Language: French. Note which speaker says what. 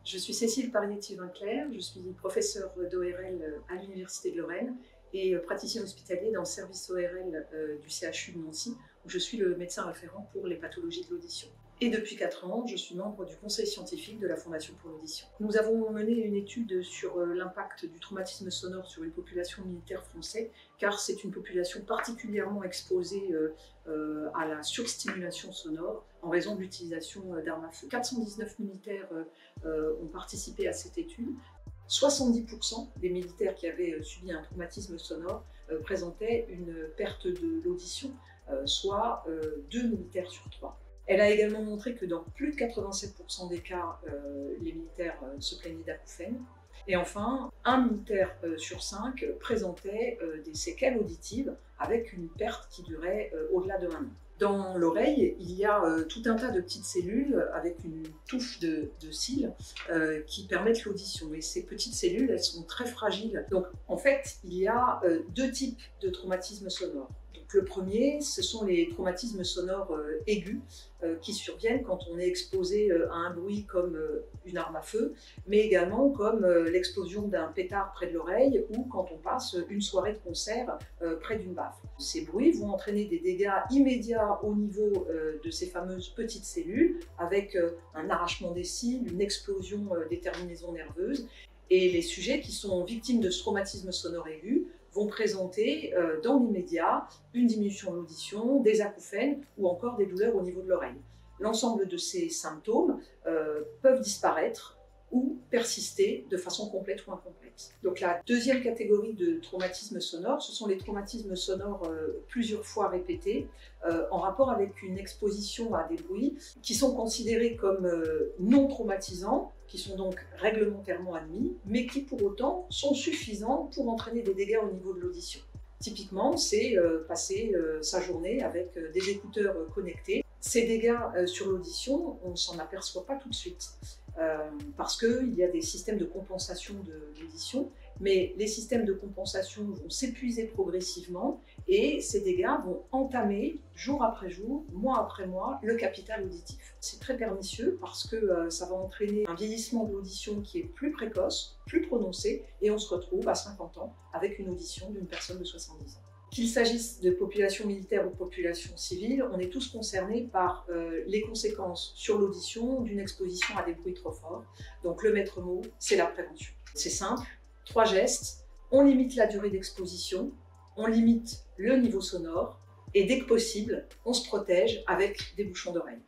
Speaker 1: Je suis Cécile Parietti-Vinclair, je suis professeure d'ORL à l'Université de Lorraine et praticien hospitalier dans le service ORL du CHU de Nancy, où je suis le médecin référent pour les pathologies de l'audition. Et depuis 4 ans, je suis membre du conseil scientifique de la Fondation pour l'audition. Nous avons mené une étude sur l'impact du traumatisme sonore sur une population militaire française, car c'est une population particulièrement exposée à la surstimulation sonore en raison de l'utilisation d'armes à feu. 419 militaires ont participé à cette étude. 70% des militaires qui avaient subi un traumatisme sonore présentaient une perte de l'audition, soit 2 militaires sur 3. Elle a également montré que dans plus de 87% des cas, les militaires se plaignaient d'acouphènes. Et enfin, un militaire sur 5 présentait des séquelles auditives avec une perte qui durait au-delà de 1 an. Dans l'oreille, il y a tout un tas de petites cellules avec une touffe de cils qui permettent l'audition. Et ces petites cellules, elles sont très fragiles. Donc en fait, il y a 2 types de traumatismes sonores. Donc, le premier, ce sont les traumatismes sonores aigus qui surviennent quand on est exposé à un bruit comme une arme à feu, mais également comme l'explosion d'un pétard près de l'oreille ou quand on passe une soirée de concert près d'une baffe. Ces bruits vont entraîner des dégâts immédiats au niveau de ces fameuses petites cellules avec un arrachement des cils, une explosion des terminaisons nerveuses. Et les sujets qui sont victimes de ce traumatisme sonore aigu vont présenter dans l'immédiat une diminution de l'audition, des acouphènes ou encore des douleurs au niveau de l'oreille. L'ensemble de ces symptômes peuvent disparaître ou persister de façon complète ou incomplète. Donc la deuxième catégorie de traumatismes sonores, ce sont les traumatismes sonores plusieurs fois répétés en rapport avec une exposition à des bruits qui sont considérés comme non traumatisants, qui sont donc réglementairement admis, mais qui pour autant sont suffisants pour entraîner des dégâts au niveau de l'audition. Typiquement, c'est passer sa journée avec des écouteurs connectés. Ces dégâts sur l'audition, on ne s'en aperçoit pas tout de suite parce qu'il y a des systèmes de compensation de l'audition, mais les systèmes de compensation vont s'épuiser progressivement et ces dégâts vont entamer jour après jour, mois après mois, le capital auditif. C'est très pernicieux parce que ça va entraîner un vieillissement de l'audition qui est plus précoce, plus prononcé, et on se retrouve à 50 ans avec une audition d'une personne de 70 ans. Qu'il s'agisse de population militaire ou de population civile, on est tous concernés par les conséquences sur l'audition d'une exposition à des bruits trop forts. Donc le maître mot, c'est la prévention. C'est simple, 3 gestes, on limite la durée d'exposition, on limite le niveau sonore et dès que possible, on se protège avec des bouchons d'oreille.